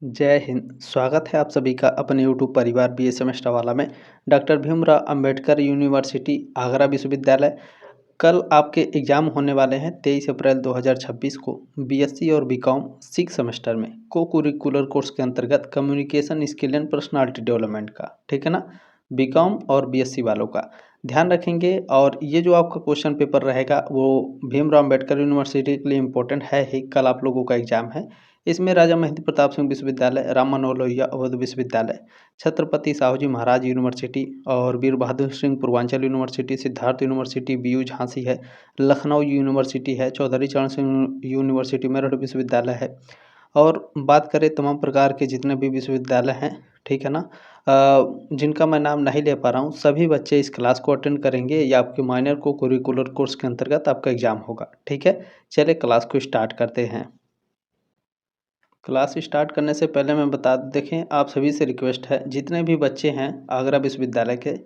जय हिंद। स्वागत है आप सभी का अपने यूट्यूब परिवार बीए सेमेस्टर वाला में। डॉक्टर भीमराव अंबेडकर यूनिवर्सिटी आगरा विश्वविद्यालय। कल आपके एग्ज़ाम होने वाले हैं 23 अप्रैल 2026 को बीएससी और बीकॉम 6 सेमेस्टर में को कुरिकुलर कोर्स के अंतर्गत communication skill and personality development का, ठीक है ना। बीकॉम और बीएससी वालों का ध्यान रखेंगे। और ये जो आपका क्वेश्चन पेपर रहेगा वो भीमराव अंबेडकर यूनिवर्सिटी के लिए इम्पोर्टेंट है ही। कल आप लोगों का एग्जाम है। इसमें राजा महेंद्र प्रताप सिंह विश्वविद्यालय, राम मनोहर लोहिया अवध विश्वविद्यालय, छत्रपति साहूजी महाराज यूनिवर्सिटी और वीर बहादुर सिंह पूर्वांचल यूनिवर्सिटी, सिद्धार्थ यूनिवर्सिटी बीयू झांसी है, लखनऊ यूनिवर्सिटी है, चौधरी चरण सिंह यूनिवर्सिटी मेरठ विश्वविद्यालय है। और बात करें तमाम प्रकार के जितने भी विश्वविद्यालय हैं, ठीक है ना, जिनका मैं नाम नहीं ले पा रहा हूँ, सभी बच्चे इस क्लास को अटेंड करेंगे। या आपके माइनर को करिकुलर कोर्स के अंतर्गत आपका एग्जाम होगा, ठीक है। चलिए क्लास को स्टार्ट करते हैं। क्लास स्टार्ट करने से पहले मैं बता देखें, आप सभी से रिक्वेस्ट है, जितने भी बच्चे हैं आगरा विश्वविद्यालय के,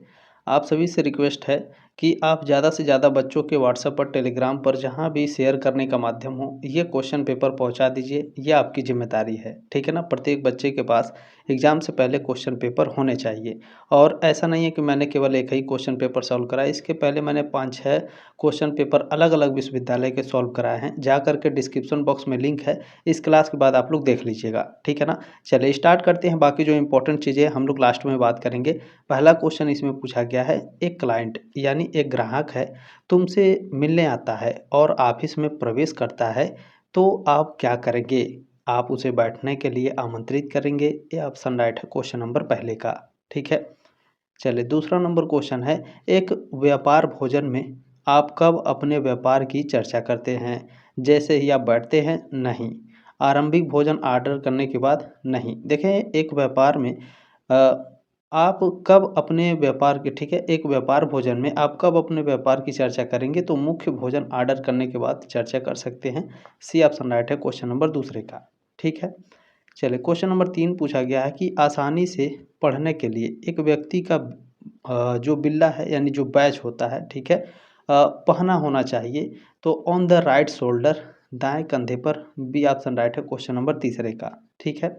आप सभी से रिक्वेस्ट है कि आप ज़्यादा से ज़्यादा बच्चों के व्हाट्सएप पर, टेलीग्राम पर, जहाँ भी शेयर करने का माध्यम हो, ये क्वेश्चन पेपर पहुंचा दीजिए। ये आपकी जिम्मेदारी है, ठीक है ना। प्रत्येक बच्चे के पास एग्ज़ाम से पहले क्वेश्चन पेपर होने चाहिए। और ऐसा नहीं है कि मैंने केवल एक ही क्वेश्चन पेपर सॉल्व करा, इसके पहले मैंने 5-6 क्वेश्चन पेपर अलग अलग विश्वविद्यालय के सॉल्व कराए हैं। जा करके डिस्क्रिप्शन बॉक्स में लिंक है, इस क्लास के बाद आप लोग देख लीजिएगा, ठीक है ना। चलिए स्टार्ट करते हैं। बाकी जो इंपॉर्टेंट चीज़ें हम लोग लास्ट में बात करेंगे। पहला क्वेश्चन इसमें पूछा गया है, एक क्लाइंट यानी एक ग्राहक है, तुमसे मिलने आता है और ऑफिस में प्रवेश करता है, तो आप क्या करेंगे? आप उसे बैठने के लिए आमंत्रित करेंगे। ये ऑप्शन राइट है क्वेश्चन नंबर पहले का, ठीक है। चलिए दूसरा नंबर क्वेश्चन है, एक व्यापार भोजन में आप कब अपने व्यापार की चर्चा करते हैं? जैसे ही आप बैठते हैं? नहीं। आरंभिक भोजन ऑर्डर करने के बाद? नहीं। देखें, एक व्यापार में आप कब अपने व्यापार के, ठीक है, एक व्यापार भोजन में आप कब अपने व्यापार की चर्चा करेंगे? तो मुख्य भोजन ऑर्डर करने के बाद चर्चा कर सकते हैं। सी ऑप्शन राइट है क्वेश्चन नंबर दूसरे का, ठीक है। चलिए क्वेश्चन नंबर 3 पूछा गया है कि आसानी से पढ़ने के लिए एक व्यक्ति का जो बिल्ला है यानी जो बैच होता है, ठीक है, पहना होना चाहिए। तो ऑन द राइट शोल्डर, दाएं कंधे पर। बी ऑप्शन राइट है क्वेश्चन नंबर तीसरे का, ठीक है।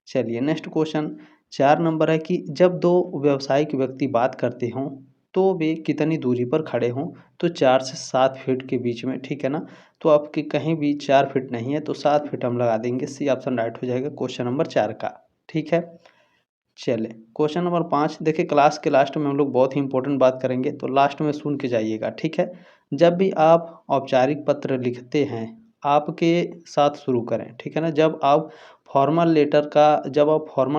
चलिए नेक्स्ट क्वेश्चन 4 नंबर है कि जब दो व्यावसायिक व्यक्ति बात करते हों तो वे कितनी दूरी पर खड़े हों? तो 4 से 7 फीट के बीच में, ठीक है ना। तो आपके कहीं भी 4 फीट नहीं है तो 7 फीट हम लगा देंगे। सी ऑप्शन राइट हो जाएगा क्वेश्चन नंबर 4 का, ठीक है। चलिए क्वेश्चन नंबर 5 देखिए, क्लास के लास्ट में हम लोग बहुत ही इंपॉर्टेंट बात करेंगे, तो लास्ट में सुन के जाइएगा, ठीक है। जब भी आप औपचारिक पत्र लिखते हैं, आपके साथ शुरू करें, ठीक है ना। जब आप फॉर्मल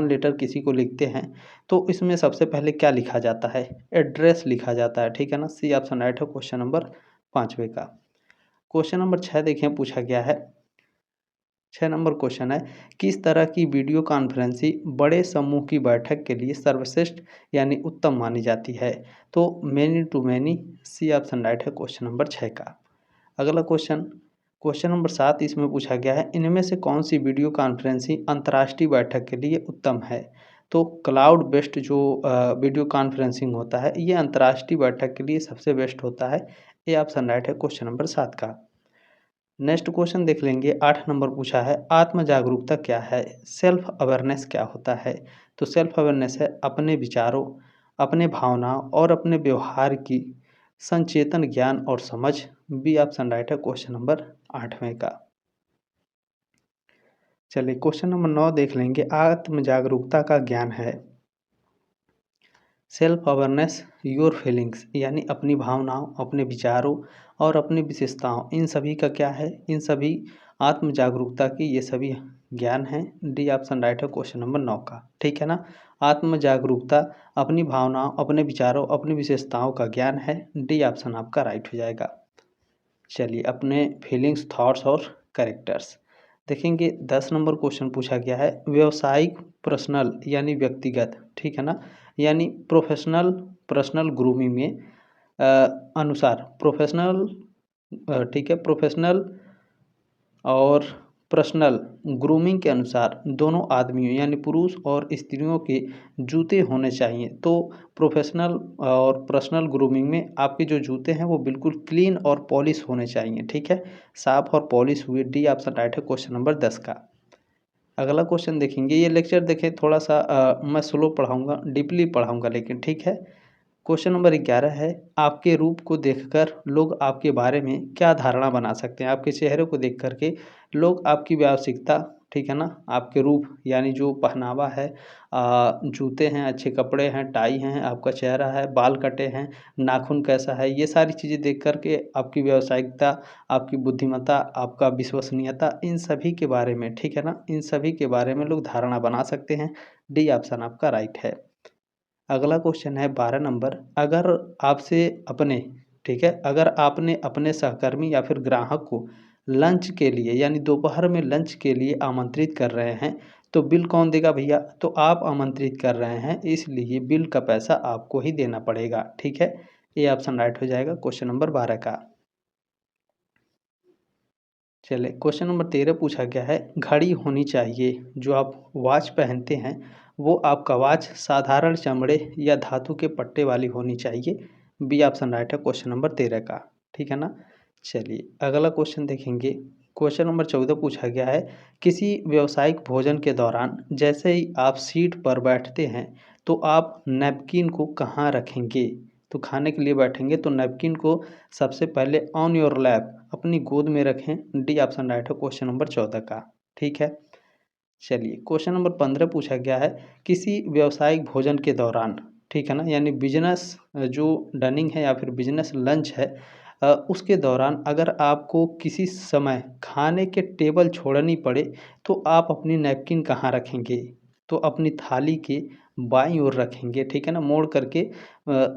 लेटर किसी को लिखते हैं तो इसमें सबसे पहले क्या लिखा जाता है? एड्रेस लिखा जाता है, ठीक है ना। सी ऑप्शन राइट है क्वेश्चन नंबर 5वें का। क्वेश्चन नंबर 6 देखें, पूछा गया है 6 नंबर क्वेश्चन है, किस तरह की वीडियो कॉन्फ्रेंसिंग बड़े समूह की बैठक के लिए सर्वश्रेष्ठ यानी उत्तम मानी जाती है? तो many to many. C option right है क्वेश्चन नंबर 6 का। अगला क्वेश्चन, क्वेश्चन नंबर 7 इसमें पूछा गया है, इनमें से कौन सी वीडियो कॉन्फ्रेंसिंग अंतर्राष्ट्रीय बैठक के लिए उत्तम है? तो क्लाउड बेस्ड जो वीडियो कॉन्फ्रेंसिंग होता है, ये अंतर्राष्ट्रीय बैठक के लिए सबसे बेस्ट होता है। ये ऑप्शन राइट है क्वेश्चन नंबर 7 का। नेक्स्ट क्वेश्चन देख लेंगे, 8 नंबर पूछा है, आत्म जागरूकता क्या है? सेल्फ अवेयरनेस क्या होता है? तो सेल्फ अवेयरनेस है अपने विचारों, अपने भावनाओं और अपने व्यवहार की संचेतन ज्ञान और समझ। बी ऑप्शन राइट है क्वेश्चन नंबर 8वें का। चलिए क्वेश्चन नंबर 9 देख लेंगे, आत्म जागरूकता का ज्ञान है सेल्फ अवेयरनेस योर फीलिंग्स यानी अपनी भावनाओं, अपने विचारों और अपनी विशेषताओं, इन सभी का क्या है? इन सभी आत्म जागरूकता की ये सभी ज्ञान है। डी ऑप्शन राइट है क्वेश्चन नंबर 9 का, ठीक है ना। आत्म जागरूकता अपनी भावनाओं, अपने विचारों, अपनी विशेषताओं का ज्ञान है। डी ऑप्शन आपका राइट हो जाएगा। चलिए अपने फीलिंग्स, थॉट्स और कैरेक्टर्स देखेंगे। 10 नंबर क्वेश्चन पूछा गया है, व्यावसायिक पर्सनल यानी व्यक्तिगत, ठीक है ना, यानी प्रोफेशनल पर्सनल ग्रूमिंग में अनुसार प्रोफेशनल, ठीक है, प्रोफेशनल और पर्सनल ग्रूमिंग के अनुसार दोनों आदमियों यानी पुरुष और स्त्रियों के जूते होने चाहिए। तो प्रोफेशनल और पर्सनल ग्रूमिंग में आपके जो जूते हैं वो बिल्कुल क्लीन और पॉलिश होने चाहिए, ठीक है, साफ और पॉलिश हुए। डी ऑप्शन राइट है क्वेश्चन नंबर 10 का। अगला क्वेश्चन देखेंगे, ये लेक्चर देखें थोड़ा सा मैं स्लो पढ़ाऊँगा, डीपली पढ़ाऊँगा लेकिन, ठीक है। क्वेश्चन नंबर 11 है, आपके रूप को देखकर लोग आपके बारे में क्या धारणा बना सकते हैं? आपके चेहरे को देख कर के लोग आपकी व्यावसायिकता, ठीक है ना, आपके रूप यानी जो पहनावा है, जूते हैं, अच्छे कपड़े हैं, टाई हैं, आपका चेहरा है, बाल कटे हैं, नाखून कैसा है, ये सारी चीज़ें देख कर के आपकी व्यावसायिकता, आपकी बुद्धिमत्ता, आपका विश्वसनीयता, इन सभी के बारे में, ठीक है ना, इन सभी के बारे में लोग धारणा बना सकते हैं। डी ऑप्शन आपका राइट है। अगला क्वेश्चन है 12 नंबर, अगर आपसे अपने, ठीक है, अगर आपने अपने सहकर्मी या फिर ग्राहक को लंच के लिए यानी दोपहर में लंच के लिए आमंत्रित कर रहे हैं, तो बिल कौन देगा भैया? तो आप आमंत्रित कर रहे हैं, इसलिए बिल का पैसा आपको ही देना पड़ेगा, ठीक है। ये ऑप्शन राइट हो जाएगा क्वेश्चन नंबर 12 का। चलिए क्वेश्चन नंबर 13 पूछा गया है, घड़ी होनी चाहिए जो आप वॉच पहनते हैं, वो आपका वॉच साधारण चमड़े या धातु के पट्टे वाली होनी चाहिए। बी ऑप्शन राइट है क्वेश्चन नंबर 13 का, ठीक है ना। चलिए अगला क्वेश्चन देखेंगे। क्वेश्चन नंबर 14 पूछा गया है, किसी व्यावसायिक भोजन के दौरान जैसे ही आप सीट पर बैठते हैं तो आप नैपकिन को कहाँ रखेंगे? तो खाने के लिए बैठेंगे तो नैपकिन को सबसे पहले ऑन योर लैप, अपनी गोद में रखें। डी ऑप्शन राइट है क्वेश्चन नंबर 14 का, ठीक है। चलिए क्वेश्चन नंबर 15 पूछा गया है, किसी व्यावसायिक भोजन के दौरान, ठीक है ना, यानी बिजनेस जो डनिंग है या फिर बिजनेस लंच है, उसके दौरान अगर आपको किसी समय खाने के टेबल छोड़नी पड़े तो आप अपनी नैपकिन कहाँ रखेंगे? तो अपनी थाली के बाईं ओर रखेंगे, ठीक है ना, मोड़ करके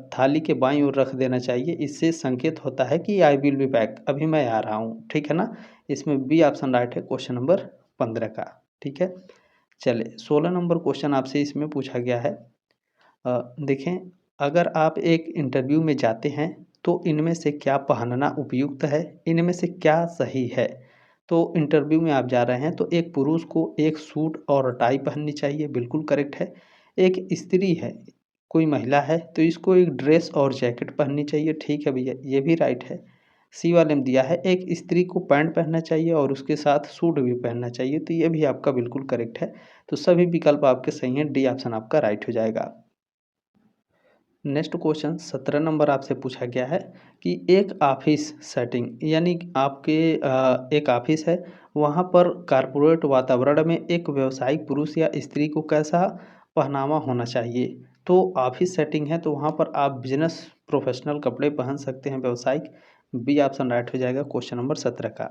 थाली के बाईं ओर रख देना चाहिए। इससे संकेत होता है कि आई विल बी बैक, अभी मैं आ रहा हूँ, ठीक है ना। इसमें बी ऑप्शन राइट है क्वेश्चन नंबर 15 का, ठीक है। चलिए 16 नंबर क्वेश्चन आपसे इसमें पूछा गया है, देखें, अगर आप एक इंटरव्यू में जाते हैं तो इनमें से क्या पहनना उपयुक्त है, इनमें से क्या सही है? तो इंटरव्यू में आप जा रहे हैं तो एक पुरुष को एक सूट और टाई पहननी चाहिए, बिल्कुल करेक्ट है। एक स्त्री है, कोई महिला है तो इसको एक ड्रेस और जैकेट पहननी चाहिए, ठीक है भैया, ये भी राइट है। सी वाले में दिया है, एक स्त्री को पैंट पहनना चाहिए और उसके साथ सूट भी पहनना चाहिए, तो ये भी आपका बिल्कुल करेक्ट है। तो सभी विकल्प आपके सही हैं, डी ऑप्शन आपका राइट हो जाएगा। नेक्स्ट क्वेश्चन 17 नंबर आपसे पूछा गया है कि एक ऑफिस सेटिंग यानी आपके एक ऑफिस है, वहाँ पर कॉर्पोरेट वातावरण में एक व्यावसायिक पुरुष या स्त्री को कैसा पहनावा होना चाहिए? तो ऑफिस सेटिंग है तो वहाँ पर आप बिजनेस प्रोफेशनल कपड़े पहन सकते हैं, व्यावसायिक। बी ऑप्शन राइट हो जाएगा क्वेश्चन नंबर 17 का।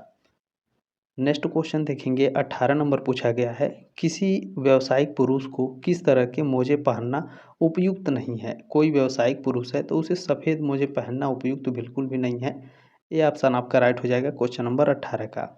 नेक्स्ट क्वेश्चन देखेंगे 18 नंबर पूछा गया है, किसी व्यावसायिक पुरुष को किस तरह के मोजे पहनना उपयुक्त नहीं है? कोई व्यावसायिक पुरुष है तो उसे सफ़ेद मोजे पहनना उपयुक्त बिल्कुल भी नहीं है। ये ऑप्शन आपका राइट हो जाएगा क्वेश्चन नंबर 18 का।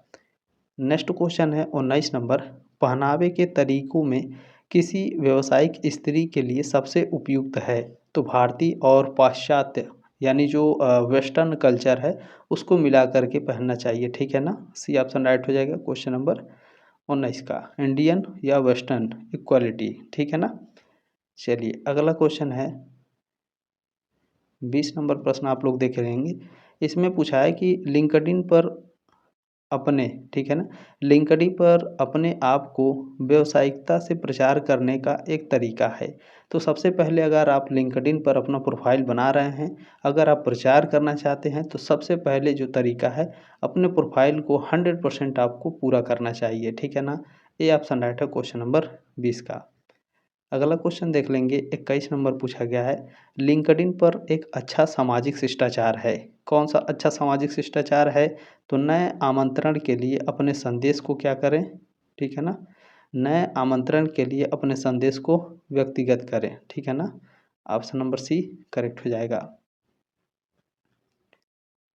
नेक्स्ट क्वेश्चन है 19 नंबर, पहनावे के तरीकों में किसी व्यावसायिक स्त्री के लिए सबसे उपयुक्त है? तो भारतीय और पाश्चात्य यानी जो वेस्टर्न कल्चर है उसको मिला करके पहनना चाहिए, ठीक है ना। सी ऑप्शन राइट हो जाएगा क्वेश्चन नंबर 19 का, इंडियन या वेस्टर्न इक्वालिटी, ठीक है ना। चलिए अगला क्वेश्चन है 20 नंबर प्रश्न आप लोग देख रहेंगे। इसमें पूछा है कि लिंक्डइन पर अपने, ठीक है ना, लिंक्डइन पर अपने आप को व्यावसायिकता से प्रचार करने का एक तरीका है। तो सबसे पहले अगर आप लिंक्डइन पर अपना प्रोफाइल बना रहे हैं, अगर आप प्रचार करना चाहते हैं तो सबसे पहले जो तरीका है, अपने प्रोफाइल को 100% आपको पूरा करना चाहिए, ठीक है ना। ये ऑप्शन राइट है क्वेश्चन नंबर 20 का। अगला क्वेश्चन देख लेंगे 21 नंबर पूछा गया है, लिंक्डइन पर एक अच्छा सामाजिक शिष्टाचार है, कौन सा अच्छा सामाजिक शिष्टाचार है? तो नए आमंत्रण के लिए अपने संदेश को क्या करें, ठीक है ना, नए आमंत्रण के लिए अपने संदेश को व्यक्तिगत करें, ठीक है ना। ऑप्शन नंबर सी करेक्ट हो जाएगा।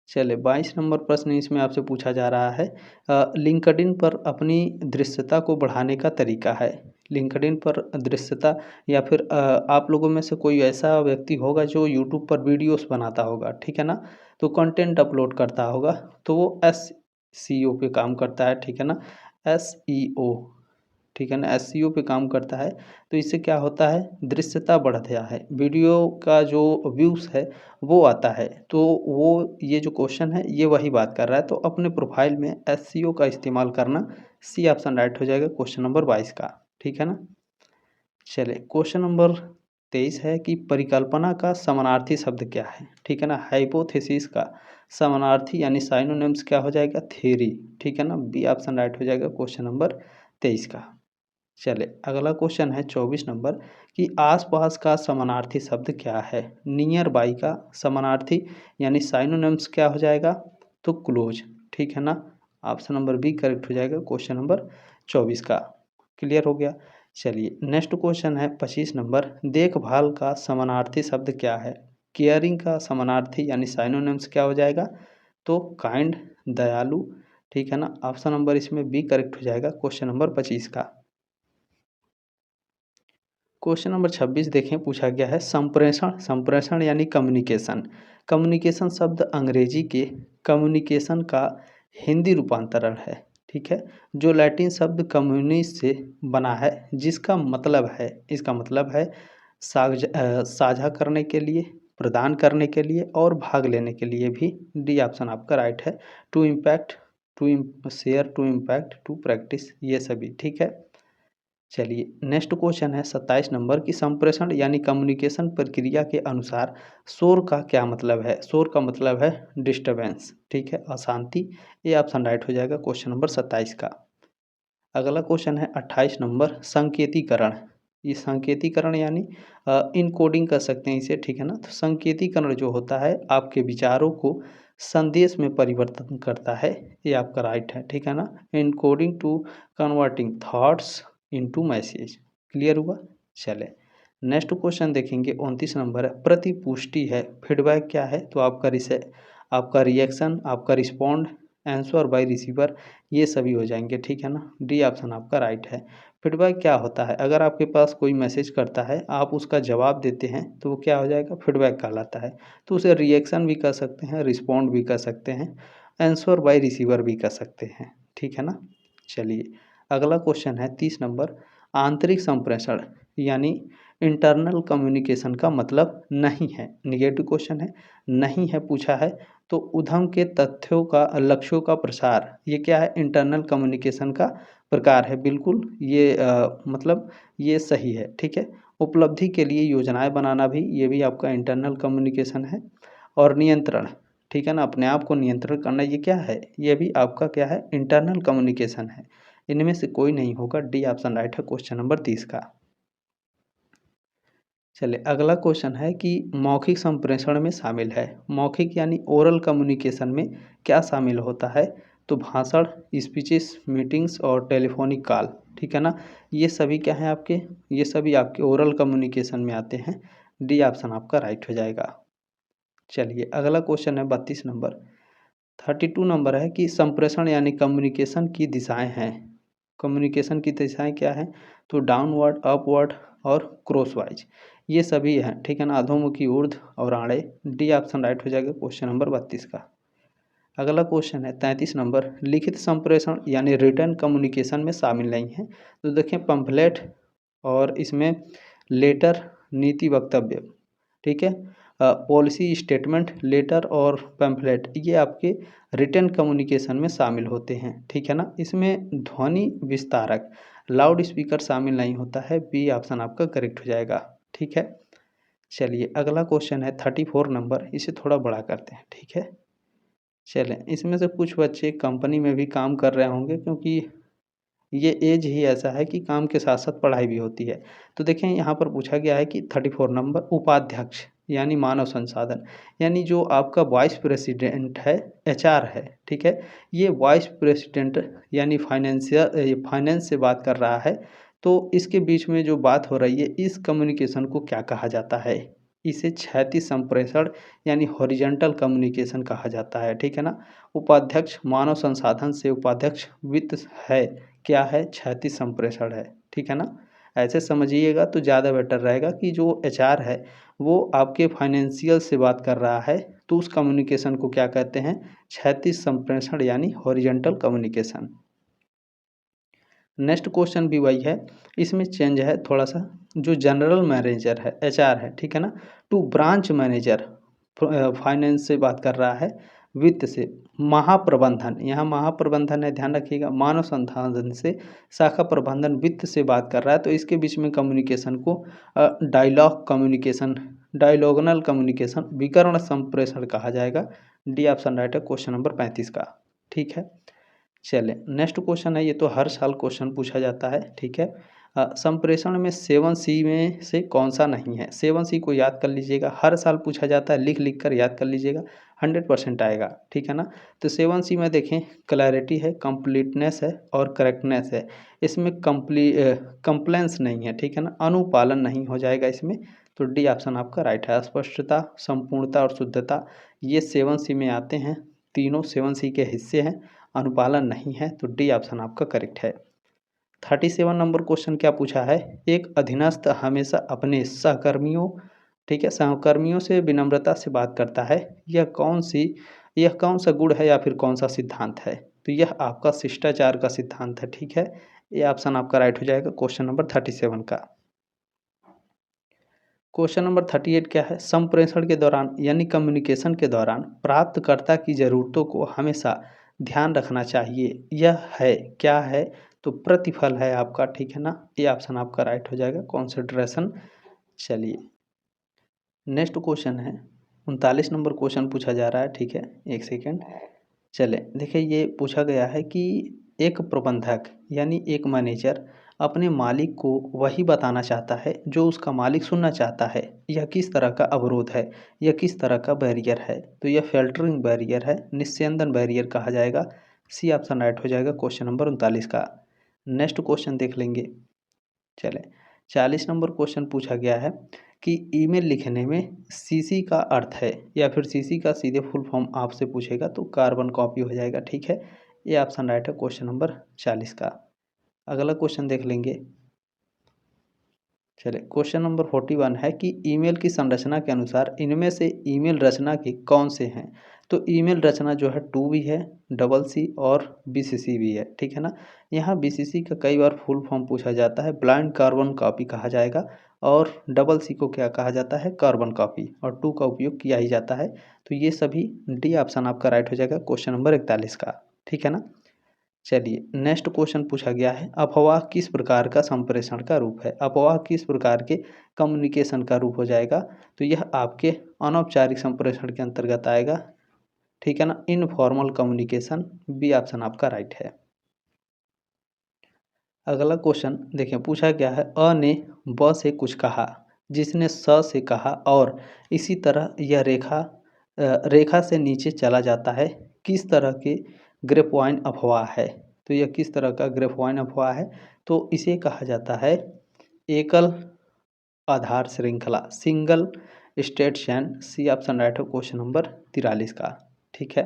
चलिए 22 नंबर प्रश्न इसमें आपसे पूछा जा रहा है, लिंक्डइन पर अपनी दृश्यता को बढ़ाने का तरीका है। लिंक्डइन पर दृश्यता या फिर आप लोगों में से कोई ऐसा व्यक्ति होगा जो यूट्यूब पर वीडियोस बनाता होगा, ठीक है ना, तो कंटेंट अपलोड करता होगा, तो वो एसईओ पे काम करता है, ठीक है ना, एसईओ, ठीक है ना, एसईओ पे काम करता है। तो इससे क्या होता है, दृश्यता बढ़ता है, वीडियो का जो व्यूज़ है वो आता है। तो वो ये जो क्वेश्चन है ये वही बात कर रहा है, तो अपने प्रोफाइल में एसईओ का इस्तेमाल करना सी ऑप्शन राइट हो जाएगा क्वेश्चन नंबर 22 का, ठीक है ना। चलिए क्वेश्चन नंबर 23 है कि परिकल्पना का समानार्थी शब्द क्या है, ठीक है ना। हाइपोथेसिस का समानार्थी यानी साइनोनिम्स क्या हो जाएगा, थ्योरी, ठीक है ना। बी ऑप्शन राइट हो जाएगा क्वेश्चन नंबर 23 का। चले अगला क्वेश्चन है 24 नंबर कि आसपास का समानार्थी शब्द क्या है। नियर बाई का समानार्थी यानी साइनोनिम्स क्या हो जाएगा, तो क्लोज, ठीक है ना। ऑप्शन नंबर बी करेक्ट हो जाएगा क्वेश्चन नंबर 24 का। क्लियर हो गया। चलिए नेक्स्ट क्वेश्चन है 25 नंबर, देखभाल का समानार्थी शब्द क्या है। केयरिंग का समानार्थी यानी साइनोनिम्स क्या हो जाएगा, तो काइंड, दयालु, ठीक है ना। ऑप्शन नंबर इसमें बी करेक्ट हो जाएगा क्वेश्चन नंबर 25 का। क्वेश्चन नंबर 26 देखें, पूछा गया है संप्रेषण, संप्रेषण यानी कम्युनिकेशन। कम्युनिकेशन शब्द अंग्रेजी के कम्युनिकेशन का हिंदी रूपांतरण है, ठीक है, जो लैटिन शब्द कम्युनिस से बना है, जिसका मतलब है, इसका मतलब है साझा करने के लिए, प्रदान करने के लिए और भाग लेने के लिए भी। डी ऑप्शन आपका राइट है। To impact, to share, to impact, to practice, ये सभी, ठीक है। चलिए नेक्स्ट क्वेश्चन है 27 नंबर की संप्रेषण यानी कम्युनिकेशन प्रक्रिया के अनुसार शोर का क्या मतलब है। शोर का मतलब है डिस्टरबेंस, ठीक है, अशांति। ये ऑप्शन राइट हो जाएगा क्वेश्चन नंबर 27 का। अगला क्वेश्चन है 28 नंबर संकेतीकरण। ये संकेतीकरण यानी इनकोडिंग कर सकते हैं इसे, ठीक है ना। तो संकेतीकरण जो होता है आपके विचारों को संदेश में परिवर्तन करता है, ये आपका राइट है, ठीक है ना। Encoding to converting thoughts into message. Clear हुआ। चले नेक्स्ट क्वेश्चन देखेंगे 29 नंबर है, प्रतिपुष्टि है, फीडबैक क्या है, तो आपका रिएक्शन, आपका रिस्पॉन्ड, आंसर बाय रिसीवर, ये सभी हो जाएंगे, ठीक है ना। डी ऑप्शन आपका राइट है। फीडबैक क्या होता है, अगर आपके पास कोई मैसेज करता है, आप उसका जवाब देते हैं, तो वो क्या हो जाएगा, फीडबैक कहलाता है। तो उसे रिएक्शन भी कर सकते हैं, रिस्पॉन्ड भी कर सकते हैं, आंसर बाय रिसीवर भी कर सकते हैं, ठीक है ना। चलिए अगला क्वेश्चन है 30 नंबर, आंतरिक संप्रेषण यानी इंटरनल कम्युनिकेशन का मतलब नहीं है। निगेटिव क्वेश्चन है, नहीं है पूछा है, तो उद्यम के तथ्यों का, लक्ष्यों का प्रसार, ये क्या है, इंटरनल कम्युनिकेशन का प्रकार है। बिल्कुल ये मतलब ये सही है, ठीक है। उपलब्धि के लिए योजनाएं बनाना भी, ये भी आपका इंटरनल कम्युनिकेशन है। और नियंत्रण, ठीक है ना, अपने आप को नियंत्रण करना, ये क्या है, ये भी आपका क्या है, इंटरनल कम्युनिकेशन है। इनमें से कोई नहीं होगा, डी ऑप्शन राइट है क्वेश्चन नंबर 30 का। चलिए अगला क्वेश्चन है कि मौखिक संप्रेषण में शामिल है। मौखिक यानी ओरल कम्युनिकेशन में क्या शामिल होता है, तो भाषण, स्पीचेस, मीटिंग्स और टेलीफोनिक कॉल, ठीक है ना। ये सभी क्या हैं आपके, ये सभी आपके ओरल कम्युनिकेशन में आते हैं। डी ऑप्शन आपका राइट हो जाएगा। चलिए अगला क्वेश्चन है 32 नंबर, 32 नंबर है कि संप्रेषण यानी कम्युनिकेशन की दिशाएं हैं। कम्युनिकेशन की दिशाएं क्या हैं, तो डाउनवर्ड, अपवर्ड और क्रॉसवाइज, ये सभी हैं, ठीक है ना, अधोमुखी, ऊर्ध्व और आड़े। डी ऑप्शन राइट हो जाएगा क्वेश्चन नंबर 32 का। अगला क्वेश्चन है 33 नंबर, लिखित संप्रेषण यानी रिटर्न कम्युनिकेशन में शामिल नहीं है। तो देखें पंफलेट और इसमें लेटर, नीति वक्तव्य, ठीक है, पॉलिसी स्टेटमेंट, लेटर और पैम्फलेट, ये आपके रिटर्न कम्युनिकेशन में शामिल होते हैं, ठीक है ना। इसमें ध्वनि विस्तारक, लाउड स्पीकर शामिल नहीं होता है। बी ऑप्शन आपका करेक्ट हो जाएगा, ठीक है। चलिए अगला क्वेश्चन है 34 नंबर, इसे थोड़ा बड़ा करते हैं, ठीक है। चलें इसमें से कुछ बच्चे कंपनी में भी काम कर रहे होंगे, क्योंकि ये एज ही ऐसा है कि काम के साथ साथ पढ़ाई भी होती है। तो देखें यहाँ पर पूछा गया है कि 34 नंबर, उपाध्यक्ष यानी मानव संसाधन, यानी जो आपका वाइस प्रेसिडेंट है, एचआर है, ठीक है। ये वाइस प्रेसिडेंट यानी फाइनेंस से बात कर रहा है, तो इसके बीच में जो बात हो रही है, इस कम्युनिकेशन को क्या कहा जाता है, इसे क्षैतिज संप्रेषण यानी हॉरिजॉन्टल कम्युनिकेशन कहा जाता है, ठीक है ना। उपाध्यक्ष मानव संसाधन से उपाध्यक्ष वित्त है, क्या है, क्षैतिज संप्रेषण है, ठीक है ना। ऐसे समझिएगा तो ज़्यादा बेटर रहेगा कि जो एचआर है वो आपके फाइनेंशियल से बात कर रहा है, तो उस कम्युनिकेशन को क्या कहते हैं, क्षैतिज संप्रेषण यानी हॉरिजॉन्टल कम्युनिकेशन। नेक्स्ट क्वेश्चन भी वही है, इसमें चेंज है थोड़ा सा, जो जनरल मैनेजर है, एचआर है, ठीक है ना, टू ब्रांच मैनेजर, फाइनेंस से बात कर रहा है, वित्त से, महाप्रबंधन, यहाँ महाप्रबंधन है, ध्यान रखिएगा। मानव संसाधन से शाखा प्रबंधन वित्त से बात कर रहा है, तो इसके बीच में कम्युनिकेशन को डायलॉग कम्युनिकेशन, डायलॉगनल कम्युनिकेशन, विकर्ण संप्रेषण कहा जाएगा। डी ऑप्शन राइट है क्वेश्चन नंबर 35 का। ठीक है, चलिए नेक्स्ट क्वेश्चन है, ये तो हर साल क्वेश्चन पूछा जाता है। ठीक है, संप्रेषण में 7C में से कौन सा नहीं है? 7C को याद कर लीजिएगा, हर साल पूछा जाता है, लिख लिख कर याद कर लीजिएगा, 100% आएगा। ठीक है ना, तो 7C में देखें, क्लैरिटी है, कंप्लीटनेस है और करेक्टनेस है। इसमें कंप्लेंस नहीं है। ठीक है ना, अनुपालन नहीं हो जाएगा इसमें, तो डी ऑप्शन आपका राइट है। स्पष्टता, संपूर्णता और शुद्धता, ये 7C में आते हैं, तीनों 7C के हिस्से हैं। अनुपालन नहीं है, तो डी ऑप्शन आपका करेक्ट है। 37 नंबर क्वेश्चन क्या पूछा है? एक अधीनस्थ हमेशा अपने सहकर्मियों, ठीक है, सहकर्मियों से विनम्रता से बात करता है। यह कौन सा गुण है या फिर कौन सा सिद्धांत है? तो यह आपका शिष्टाचार का सिद्धांत है। ठीक है, ये ऑप्शन आपका राइट हो जाएगा क्वेश्चन नंबर 37 का। क्वेश्चन नंबर 38 क्या है? संप्रेषण के दौरान यानी कम्युनिकेशन के दौरान प्राप्तकर्ता की ज़रूरतों को हमेशा ध्यान रखना चाहिए। यह है क्या है? तो प्रतिफल है आपका। ठीक है ना, ये ऑप्शन आपका राइट हो जाएगा, कंसिडरेशन। चलिए नेक्स्ट क्वेश्चन है, 39 नंबर क्वेश्चन पूछा जा रहा है। ठीक है, एक सेकेंड। चले देखिए, ये पूछा गया है कि एक प्रबंधक यानी एक मैनेजर अपने मालिक को वही बताना चाहता है जो उसका मालिक सुनना चाहता है। यह किस तरह का अवरोध है? यह किस तरह का बैरियर है? तो यह फिल्टरिंग बैरियर है, निस्यंदन बैरियर कहा जाएगा। सी ऑप्शन राइट हो जाएगा क्वेश्चन नंबर 39 का। नेक्स्ट क्वेश्चन देख लेंगे। चले 40 नंबर क्वेश्चन पूछा गया है कि ईमेल लिखने में सीसी का अर्थ है, या फिर सीसी का सीधे फुल फॉर्म आपसे पूछेगा तो कार्बन कॉपी हो जाएगा। ठीक है, ये ऑप्शन राइट है क्वेश्चन नंबर 40 का। अगला क्वेश्चन देख लेंगे। चलिए क्वेश्चन नंबर 41 है कि ईमेल की संरचना के अनुसार इनमें से ईमेल रचना के कौन से हैं? तो ईमेल रचना जो है 2B है, CC और BCC भी है। ठीक है ना, यहाँ BCC का कई बार फुल फॉर्म पूछा जाता है, ब्लाइंड कार्बन कॉपी कहा जाएगा, और CC को क्या कहा जाता है? कार्बन कॉपी, और 2 का उपयोग किया ही जाता है। तो ये सभी डी ऑप्शन आपका राइट हो जाएगा क्वेश्चन नंबर 41 का। ठीक है ना, चलिए नेक्स्ट क्वेश्चन पूछा गया है, अफवाह किस प्रकार का संप्रेषण का रूप है? अफवाह किस प्रकार के कम्युनिकेशन का रूप हो जाएगा? तो यह आपके अनौपचारिक संप्रेषण के अंतर्गत आएगा। ठीक है ना, इनफॉर्मल कम्युनिकेशन, बी ऑप्शन आपका राइट है। अगला क्वेश्चन देखिए, पूछा गया है, अ ने ब से कुछ कहा, जिसने स से कहा, और इसी तरह यह रेखा से नीचे चला जाता है। किस तरह के ग्रेपवाइन अफवाह है? तो यह किस तरह का ग्रेपवाइन अफवाह है? तो इसे कहा जाता है एकल आधार श्रृंखला, सिंगल स्टेट चैन। सी ऑप्शन राइट है क्वेश्चन नंबर 43 का। ठीक है,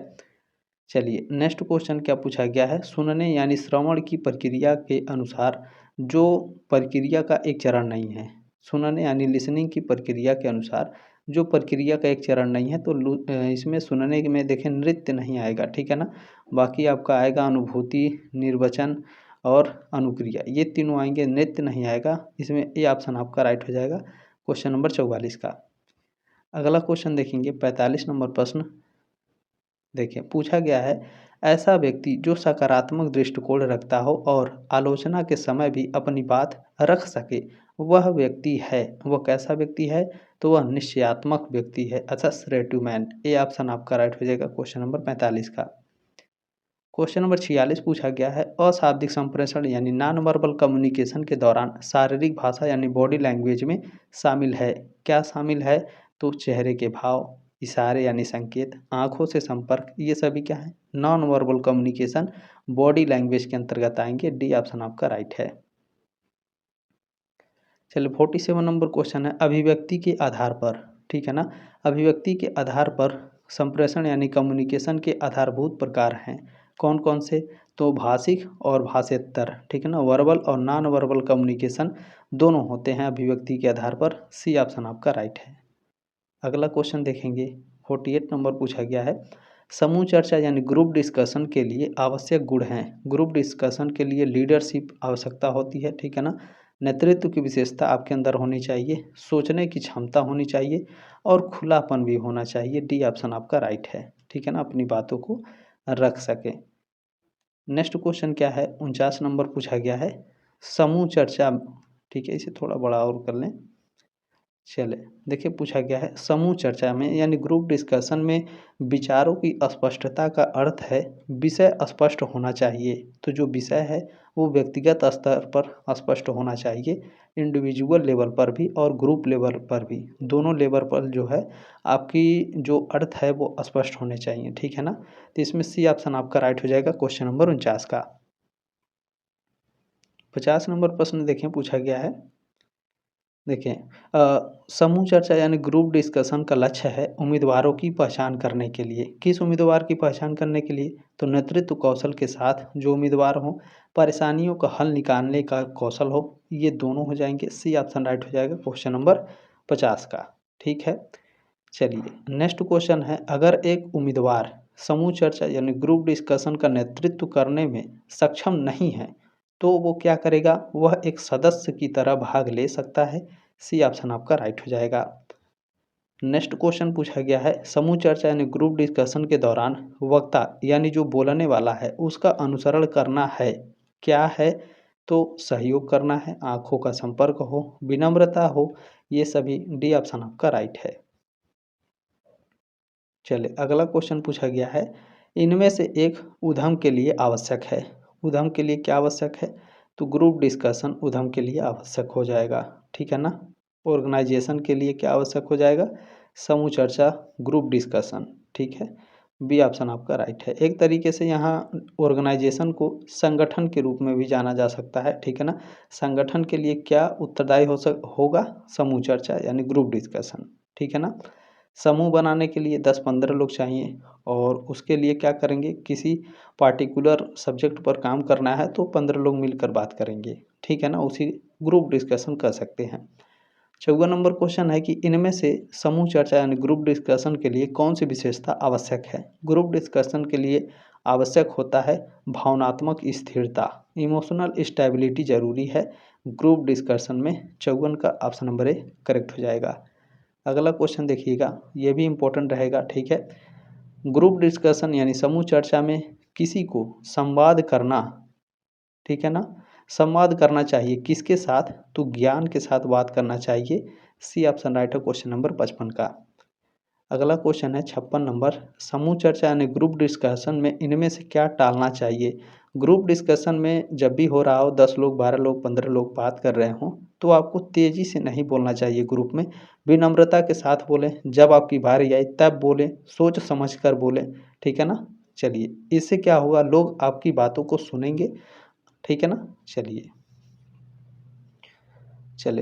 चलिए नेक्स्ट क्वेश्चन क्या पूछा गया है, सुनने यानी श्रवण की प्रक्रिया के अनुसार जो प्रक्रिया का एक चरण नहीं है। सुनने यानी लिसनिंग की प्रक्रिया के अनुसार जो प्रक्रिया का एक चरण नहीं है, तो इसमें सुनने में देखें नृत्य नहीं आएगा। ठीक है ना, बाकी आपका आएगा अनुभूति, निर्वचन और अनुक्रिया, ये तीनों आएंगे, नृत्य नहीं आएगा इसमें। ए ऑप्शन आपका राइट हो जाएगा क्वेश्चन नंबर 44 का। अगला क्वेश्चन देखेंगे, 45 नंबर प्रश्न। देखिए पूछा गया है, ऐसा व्यक्ति जो सकारात्मक दृष्टिकोण रखता हो और आलोचना के समय भी अपनी बात रख सके, वह व्यक्ति है, वह कैसा व्यक्ति है? तो वह निश्चयात्मक व्यक्ति है, असर्टिव मैन। ए ऑप्शन आपका राइट हो जाएगा क्वेश्चन नंबर 45 का। क्वेश्चन नंबर 46 पूछा गया है, अशाब्दिक संप्रेषण यानी नॉन वर्बल कम्युनिकेशन के दौरान शारीरिक भाषा यानी बॉडी लैंग्वेज में शामिल है। क्या शामिल है? तो चेहरे के भाव, इशारे यानी संकेत, आंखों से संपर्क, ये सभी क्या है? Non verbal communication body language के अंतर्गत आएंगे। डी ऑप्शन आपका राइट है। चलिए 47 नंबर क्वेश्चन है, अभिव्यक्ति के आधार पर। ठीक है ना, अभिव्यक्ति के आधार पर संप्रेषण यानी कम्युनिकेशन के आधारभूत प्रकार हैं। कौन कौन से? तो भाषिक और भाषेतर। ठीक है ना, वर्बल और नॉन वर्बल कम्युनिकेशन दोनों होते हैं अभिव्यक्ति के आधार पर। सी ऑप्शन आपका राइट है। अगला क्वेश्चन देखेंगे, 48 नंबर पूछा गया है, समूह चर्चा यानी ग्रुप डिस्कशन के लिए आवश्यक गुण हैं। ग्रुप डिस्कशन के लिए लीडरशिप आवश्यकता होती है। ठीक है ना, नेतृत्व की विशेषता आपके अंदर होनी चाहिए, सोचने की क्षमता होनी चाहिए और खुलापन भी होना चाहिए। डी ऑप्शन आपका राइट है। ठीक है ना, अपनी बातों को रख सकें। नेक्स्ट क्वेश्चन क्या है, 49 नंबर पूछा गया है समूह चर्चा। ठीक है, इसे थोड़ा बड़ा और कर लें। चले देखिए, पूछा गया है समूह चर्चा में यानी ग्रुप डिस्कशन में विचारों की स्पष्टता का अर्थ है विषय स्पष्ट होना चाहिए। तो जो विषय है वो व्यक्तिगत स्तर पर स्पष्ट होना चाहिए, इंडिविजुअल लेवल पर भी और ग्रुप लेवल पर भी, दोनों लेवल पर जो है आपकी जो अर्थ है वो स्पष्ट होने चाहिए। ठीक है ना। तो इसमें सी ऑप्शन आपका राइट हो जाएगा क्वेश्चन नंबर 49 का। 50 नंबर प्रश्न देखें, पूछा गया है देखिए समूह चर्चा यानी ग्रुप डिस्कशन का लक्ष्य है उम्मीदवारों की पहचान करने के लिए। किस उम्मीदवार की पहचान करने के लिए? तो नेतृत्व कौशल के साथ जो उम्मीदवार हों, परेशानियों का हल निकालने का कौशल हो, ये दोनों हो जाएंगे। सी ऑप्शन राइट हो जाएगा क्वेश्चन नंबर 50 का। ठीक है, चलिए नेक्स्ट क्वेश्चन है, अगर एक उम्मीदवार समूह चर्चा यानी ग्रुप डिस्कशन का नेतृत्व करने में सक्षम नहीं है तो वो क्या करेगा? वह एक सदस्य की तरह भाग ले सकता है। सी ऑप्शन आपका राइट हो जाएगा। नेक्स्ट क्वेश्चन पूछा गया है समूह चर्चा यानी ग्रुप डिस्कशन के दौरान वक्ता यानी जो बोलने वाला है उसका अनुसरण करना है। क्या है? तो सहयोग करना है, आंखों का संपर्क हो, विनम्रता हो, ये सभी। डी ऑप्शन आपका राइट है। चलिए अगला क्वेश्चन पूछा गया है, इनमें से एक उद्यम के लिए आवश्यक है। उद्यम के लिए क्या आवश्यक है? तो ग्रुप डिस्कशन उद्यम के लिए आवश्यक हो जाएगा। ठीक है ना। ऑर्गेनाइजेशन के लिए क्या आवश्यक हो जाएगा? समूह चर्चा ग्रुप डिस्कशन। ठीक है, बी ऑप्शन आपका राइट है। एक तरीके से यहाँ ऑर्गेनाइजेशन को संगठन के रूप में भी जाना जा सकता है। ठीक है ना। संगठन के लिए क्या उत्तरदायी होगा? समूह चर्चा यानी ग्रुप डिस्कशन। ठीक है ना। समूह बनाने के लिए 10-15 लोग चाहिए और उसके लिए क्या करेंगे, किसी पार्टिकुलर सब्जेक्ट पर काम करना है तो 15 लोग मिलकर बात करेंगे। ठीक है ना, उसी ग्रुप डिस्कशन कर सकते हैं। 54 नंबर क्वेश्चन है कि इनमें से समूह चर्चा यानी ग्रुप डिस्कशन के लिए कौन सी विशेषता आवश्यक है? ग्रुप डिस्कशन के लिए आवश्यक होता है भावनात्मक स्थिरता, इमोशनल स्टेबिलिटी जरूरी है ग्रुप डिस्कशन में। 54 का ऑप्शन नंबर ए करेक्ट हो जाएगा। अगला क्वेश्चन देखिएगा, ये भी इम्पोर्टेंट रहेगा। ठीक है, ग्रुप डिस्कशन यानी समूह चर्चा में किसी को संवाद करना, ठीक है ना, संवाद करना चाहिए किसके साथ? तो ज्ञान के साथ बात करना चाहिए। सी ऑप्शन राइट है क्वेश्चन नंबर 55 का। अगला क्वेश्चन है 56 नंबर, समूह चर्चा यानी ग्रुप डिस्कशन में इनमें से क्या टालना चाहिए? ग्रुप डिस्कशन में जब भी हो रहा हो, 10 लोग, 12 लोग, 15 लोग बात कर रहे हों, तो आपको तेज़ी से नहीं बोलना चाहिए। ग्रुप में विनम्रता के साथ बोलें, जब आपकी बारी आई तब बोलें, सोच समझ कर बोलें। ठीक है ना। चलिए, इससे क्या होगा, लोग आपकी बातों को सुनेंगे। ठीक है ना। चलिए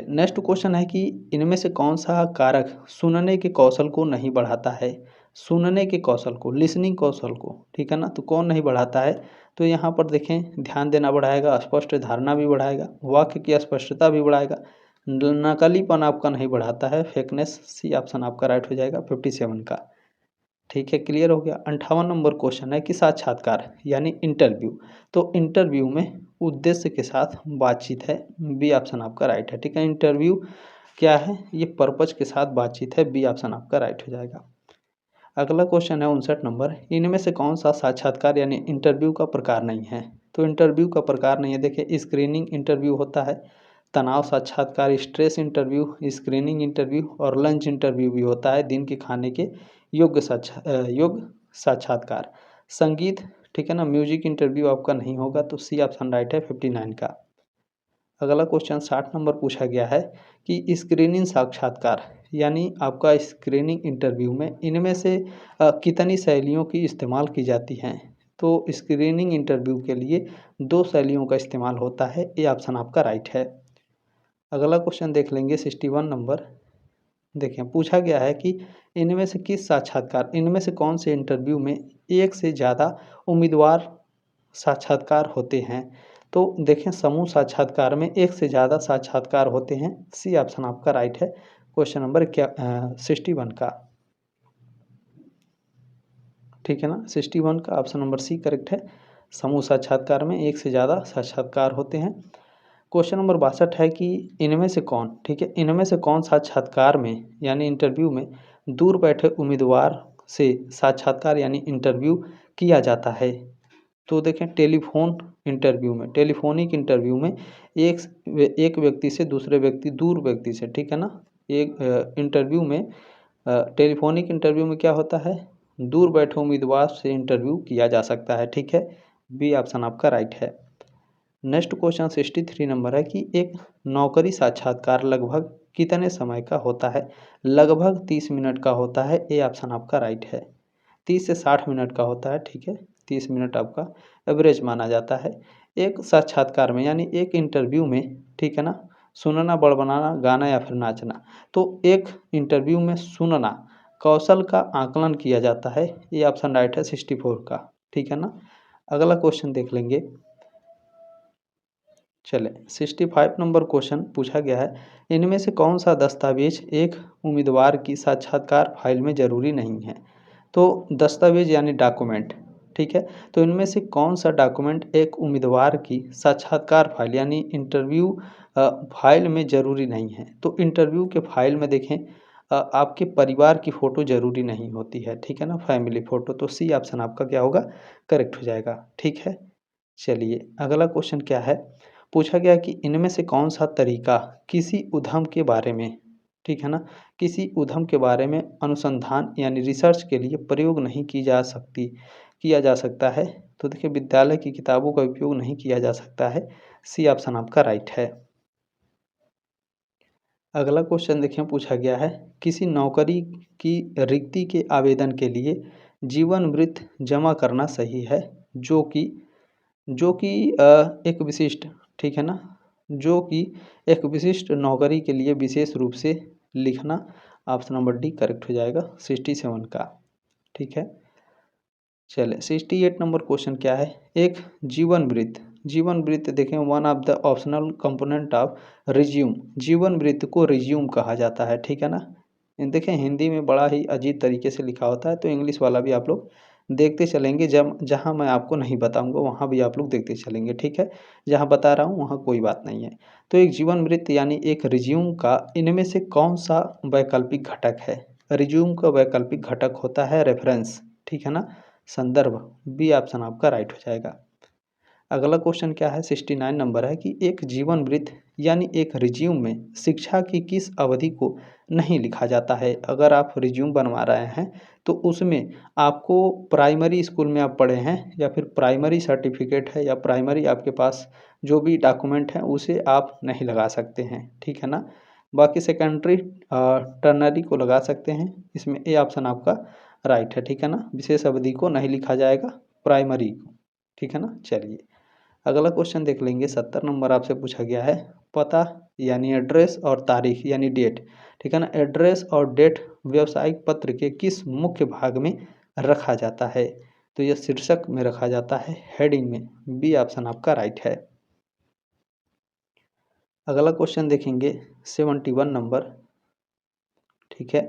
नेक्स्ट क्वेश्चन है कि इनमें से कौन सा कारक सुनने के कौशल को नहीं बढ़ाता है? सुनने के कौशल को, लिसनिंग कौशल को। ठीक है ना, तो कौन नहीं बढ़ाता है? तो यहाँ पर देखें, ध्यान देना बढ़ाएगा, स्पष्ट धारणा भी बढ़ाएगा, वाक्य की स्पष्टता भी बढ़ाएगा, नकलीपन आपका नहीं बढ़ाता है, फेकनेस। सी ऑप्शन आपका राइट हो जाएगा 57 का। ठीक है, क्लियर हो गया। 58 नंबर क्वेश्चन है कि साक्षात्कार यानी इंटरव्यू। तो इंटरव्यू में उद्देश्य के साथ बातचीत है। बी ऑप्शन आपका राइट है। ठीक है, इंटरव्यू क्या है? ये पर्पज के साथ बातचीत है। बी ऑप्शन आपका राइट हो जाएगा। अगला क्वेश्चन है 59 नंबर, इनमें से कौन सा साक्षात्कार यानी इंटरव्यू का प्रकार नहीं है? तो इंटरव्यू का प्रकार नहीं है। देखिए, स्क्रीनिंग इंटरव्यू होता है, तनाव साक्षात्कार, स्ट्रेस इंटरव्यू, स्क्रीनिंग इंटरव्यू और लंच इंटरव्यू भी होता है, दिन के खाने के योग्य साक्षात्कार। संगीत, ठीक है ना, म्यूजिक इंटरव्यू आपका नहीं होगा। तो सी ऑप्शन राइट है 59 का। अगला क्वेश्चन 60 नंबर पूछा गया है कि स्क्रीनिंग साक्षात्कार यानी आपका स्क्रीनिंग इंटरव्यू में इनमें से कितनी शैलियों की इस्तेमाल की जाती हैं? तो स्क्रीनिंग इंटरव्यू के लिए 2 शैलियों का इस्तेमाल होता है। ये ऑप्शन आपका राइट है। अगला क्वेश्चन देख लेंगे 61 नंबर। देखें, पूछा गया है कि इनमें से कौन से इंटरव्यू में एक से ज़्यादा उम्मीदवार साक्षात्कार होते हैं? तो देखें, समूह साक्षात्कार में एक से ज़्यादा साक्षात्कार होते हैं। सी ऑप्शन आपका राइट है क्वेश्चन नंबर 61 का। ठीक है ना, 61 का ऑप्शन नंबर सी करेक्ट है। समूह साक्षात्कार में एक से ज़्यादा साक्षात्कार होते हैं। क्वेश्चन नंबर 62 है कि इनमें से कौन, ठीक है, इनमें से कौन साक्षात्कार में यानी इंटरव्यू में दूर बैठे उम्मीदवार से साक्षात्कार यानी इंटरव्यू किया जाता है? तो देखें टेलीफोनिक इंटरव्यू में एक व्यक्ति से दूसरे व्यक्ति दूर व्यक्ति से, ठीक है ना, एक इंटरव्यू में टेलीफोनिक इंटरव्यू में क्या होता है, दूर बैठे उम्मीदवार से इंटरव्यू किया जा सकता है, ठीक है। बी ऑप्शन आपका राइट है। नेक्स्ट क्वेश्चन 63 नंबर है कि एक नौकरी साक्षात्कार लगभग कितने समय का होता है? लगभग 30 मिनट का होता है। ए ऑप्शन आपका राइट है। 30 से 60 मिनट का होता है, ठीक है। 30 मिनट आपका एवरेज माना जाता है। एक साक्षात्कार में यानी एक इंटरव्यू में, ठीक है ना, सुनना, बड़बड़ाना, गाना या फिर नाचना। तो एक इंटरव्यू में सुनना कौशल का आकलन किया जाता है। ये ऑप्शन राइट है 64 का, ठीक है ना। अगला क्वेश्चन देख लेंगे। चले 65 नंबर क्वेश्चन पूछा गया है, इनमें से कौन सा दस्तावेज एक उम्मीदवार की साक्षात्कार फाइल में ज़रूरी नहीं है? तो दस्तावेज यानी डॉक्यूमेंट, ठीक है। तो इनमें से कौन सा डॉक्यूमेंट एक उम्मीदवार की साक्षात्कार फाइल यानी इंटरव्यू फाइल में ज़रूरी नहीं है? तो इंटरव्यू के फाइल में देखें आपके परिवार की फ़ोटो ज़रूरी नहीं होती है, ठीक है ना, फैमिली फ़ोटो। तो सी ऑप्शन आपका क्या होगा, करेक्ट हो जाएगा, ठीक है। चलिए अगला क्वेश्चन क्या है, पूछा गया कि इनमें से कौन सा तरीका किसी उद्यम के बारे में, ठीक है ना, किसी उद्यम के बारे में अनुसंधान यानी रिसर्च के लिए प्रयोग नहीं किया जा सकता है? तो देखिए विद्यालय की किताबों का उपयोग नहीं किया जा सकता है। सी ऑप्शन आपका राइट है। अगला क्वेश्चन देखिए पूछा गया है, किसी नौकरी की रिक्ति के आवेदन के लिए जीवन वृत्त जमा करना सही है? जो कि एक विशिष्ट, ठीक है ना, जो कि एक विशिष्ट नौकरी के लिए विशेष रूप से लिखना। ऑप्शन नंबर डी करेक्ट हो जाएगा 67 का, ठीक है। चले 68 नंबर क्वेश्चन क्या है, एक जीवन वृत्त देखें one of the optional component of resume. जीवन वृत्त को रिज्यूम कहा जाता है, ठीक है ना। देखें हिंदी में बड़ा ही अजीब तरीके से लिखा होता है, तो इंग्लिश वाला भी आप लोग देखते चलेंगे, जब जहाँ मैं आपको नहीं बताऊंगा वहाँ भी आप लोग देखते चलेंगे, ठीक है। जहाँ बता रहा हूँ वहाँ कोई बात नहीं है। तो एक जीवन वृत्त यानी एक रिज्यूम का इनमें से कौन सा वैकल्पिक घटक है? रिज्यूम का वैकल्पिक घटक होता है रेफरेंस, ठीक है ना, संदर्भ। बी ऑप्शन आपका राइट हो जाएगा। अगला क्वेश्चन क्या है, 69 नंबर है कि एक जीवन वृत्त यानी एक रिज्यूम में शिक्षा की किस अवधि को नहीं लिखा जाता है? अगर आप रिज्यूम बनवा रहे हैं तो उसमें आपको प्राइमरी स्कूल में आप पढ़े हैं या फिर प्राइमरी सर्टिफिकेट है या प्राइमरी आपके पास जो भी डॉक्यूमेंट है उसे आप नहीं लगा सकते हैं, ठीक है ना। बाकी सेकेंडरी टर्नरी को लगा सकते हैं। इसमें ए ऑप्शन आपका राइट है, ठीक है ना। विशेष अवधि को नहीं लिखा जाएगा, प्राइमरी को, ठीक है ना। चलिए अगला क्वेश्चन देख लेंगे। 70 नंबर आपसे पूछा गया है, पता यानी एड्रेस और तारीख यानी डेट, ठीक है ना। एड्रेस और डेट व्यावसायिक पत्र के किस मुख्य भाग में रखा जाता है? तो यह शीर्षक में रखा जाता है, हेडिंग में। बी ऑप्शन आपका राइट है। अगला क्वेश्चन देखेंगे 71 नंबर, ठीक है।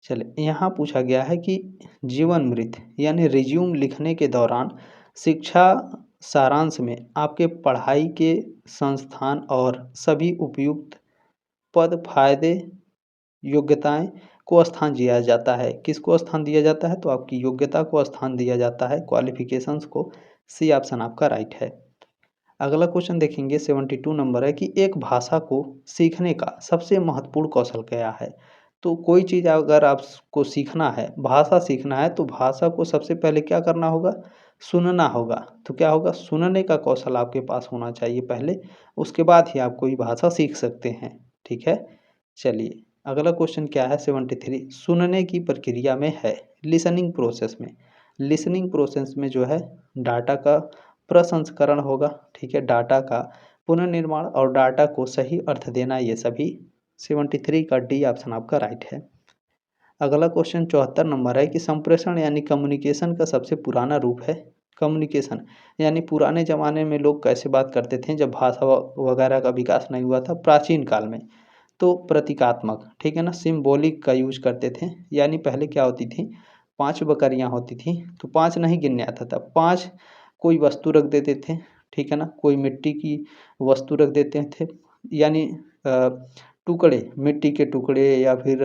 चले यहाँ पूछा गया है कि जीवन वृत्त यानी रिज्यूम लिखने के दौरान शिक्षा सारांश में आपके पढ़ाई के संस्थान और सभी उपयुक्त पद, फायदे, योग्यताएं को स्थान दिया जाता है। किसको स्थान दिया जाता है? तो आपकी योग्यता को स्थान दिया जाता है, क्वालिफिकेशंस को। सी ऑप्शन आपका राइट है। अगला क्वेश्चन देखेंगे 72 नंबर है कि एक भाषा को सीखने का सबसे महत्वपूर्ण कौशल क्या है? तो कोई चीज़ अगर आपको सीखना है, भाषा सीखना है, तो भाषा को सबसे पहले क्या करना होगा? सुनना होगा। तो क्या होगा? सुनने का कौशल आपके पास होना चाहिए पहले, उसके बाद ही आप कोई भाषा सीख सकते हैं, ठीक है। चलिए अगला क्वेश्चन क्या है 73, सुनने की प्रक्रिया में है लिसनिंग प्रोसेस में। लिसनिंग प्रोसेस में जो है डाटा का प्रसंस्करण होगा, ठीक है, डाटा का पुनर्निर्माण और डाटा को सही अर्थ देना, ये सभी 73 का डी ऑप्शन आपका राइट है। अगला क्वेश्चन 74 नंबर है कि संप्रेषण यानी कम्युनिकेशन का सबसे पुराना रूप है। कम्युनिकेशन यानी पुराने ज़माने में लोग कैसे बात करते थे जब भाषा वगैरह का विकास नहीं हुआ था प्राचीन काल में? तो प्रतीकात्मक, ठीक है ना, सिम्बॉलिक का यूज करते थे। यानी पहले क्या होती थी, 5 बकरियां होती थी, तो 5 नहीं गिनने आता था, 5 कोई वस्तु रख देते थे, ठीक है ना, कोई मिट्टी की वस्तु रख देते थे, यानी टुकड़े, मिट्टी के टुकड़े या फिर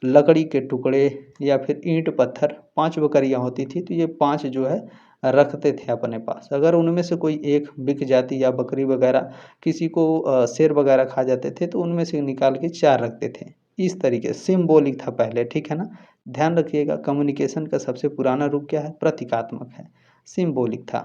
लकड़ी के टुकड़े या फिर ईंट पत्थर, 5 बकरियाँ होती थी, तो ये 5 जो है रखते थे अपने पास। अगर उनमें से कोई एक बिक जाती या बकरी वगैरह किसी को शेर वगैरह खा जाते थे, तो उनमें से निकाल के 4 रखते थे। इस तरीके से सिम्बॉलिक था पहले, ठीक है ना। ध्यान रखिएगा, कम्युनिकेशन का सबसे पुराना रूप क्या है? प्रतीकात्मक है, सिम्बॉलिक था।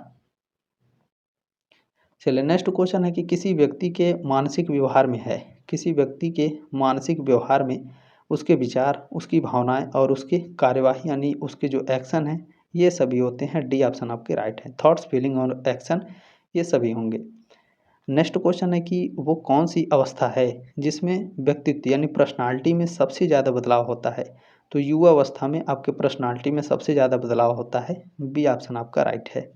चलिए नेक्स्ट क्वेश्चन है कि किसी व्यक्ति के मानसिक व्यवहार में है, किसी व्यक्ति के मानसिक व्यवहार में उसके विचार, उसकी भावनाएं और उसकी कार्यवाही यानी उसके जो एक्शन हैं, ये सभी होते हैं। डी ऑप्शन आपके राइट है। थॉट्स, फीलिंग और एक्शन ये सभी होंगे। नेक्स्ट क्वेश्चन है कि वो कौन सी अवस्था है जिसमें व्यक्तित्व यानी पर्सनालिटी में सबसे ज़्यादा बदलाव होता है? तो युवा अवस्था में आपके पर्सनालिटी में सबसे ज़्यादा बदलाव होता है। बी ऑप्शन आपका राइट है।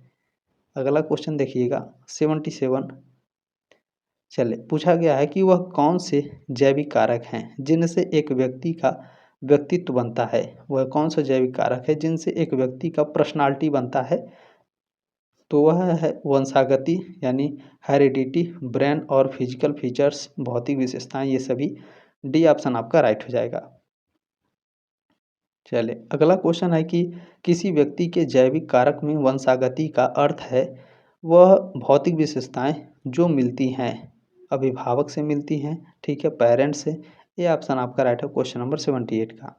अगला क्वेश्चन देखिएगा 77। चलिए पूछा गया है कि वह कौन से जैविक कारक हैं जिनसे एक व्यक्ति का व्यक्तित्व बनता है? वह कौन सा जैविक कारक है जिनसे एक व्यक्ति का पर्सनालिटी बनता है? तो वह है वंशागति यानी हेरिडिटी, ब्रेन और फिजिकल फीचर्स, भौतिक विशेषताएं, ये सभी। डी ऑप्शन आपका राइट हो जाएगा। चलिए अगला क्वेश्चन है कि किसी व्यक्ति के जैविक कारक में वंशागति का अर्थ है वह भौतिक विशेषताएं जो मिलती हैं अभिभावक से मिलती हैं, ठीक है, पेरेंट्स से। ये ऑप्शन आपका राइट है क्वेश्चन नंबर 78 का।